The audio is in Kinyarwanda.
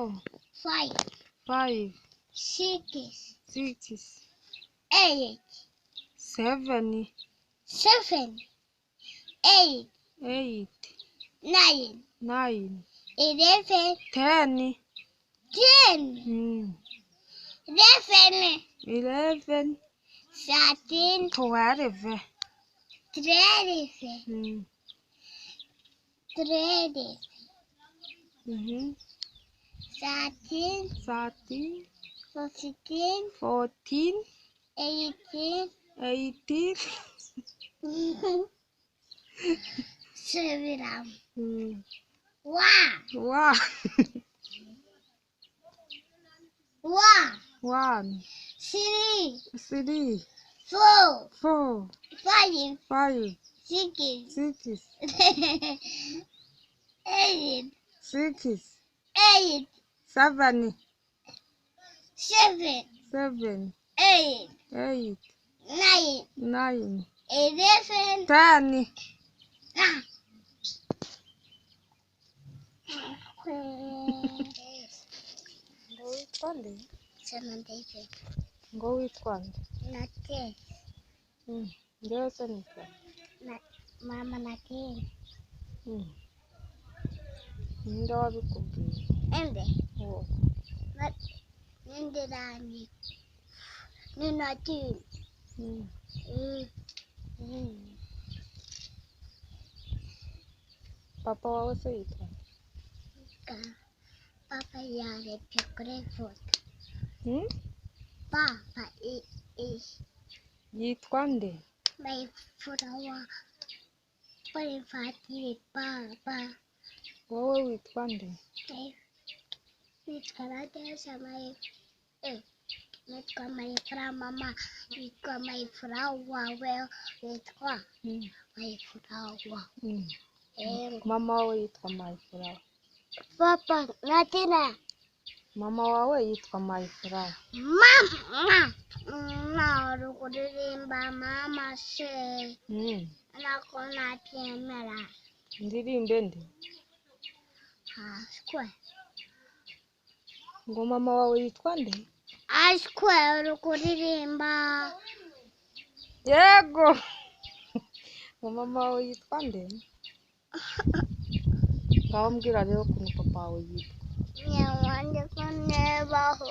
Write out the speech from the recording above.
4, 5, 5, 6, 6, 8, 7, 7, 8, 8, 9, 9, 11, 10, 10, 11, 11, 13, 12, 13, 13, 13, 13, 13, 14, 14, 18, 18, 7, 1, 1, 1, 3, 3, 4, 4, 5, 5, 6, 6, 8, 6, 8, 7, 7, 7, 8, 8, 9, 9, 11, 10. Ngo witwa nde? Ngo witwa nde? Njyewe se nitwa Mama na Ken. ninde wabikubwiye? Ende. Wowe. Ninde nani? Ni Nadine. Papa wawe se yitwa nde? Papa yarebye kuri foto. Papa Yitwa nde? Mayfurawa. Parifatire papa. Wowe witwa nde? Nitwa Nadesha nitwa Mayfura mama. Nitwa Mayfurawa wewe witwa Mayfurawa. Mama wawe yitwa Mayfurawa. Papa Nadine. Mama wawe yitwa Mayfurawa. Mama uri kuririmba mama se. Nako nabyemera. Ndirimbe nde? Ashwe. Ngo mama wawe yitwa nde? Ashwe uri kuririmba. Yego. Ngo mama wawe yitwa nde? Ngaho mbwira rero ukuntu papa wawe yitwa. Nyawandiko nebaho.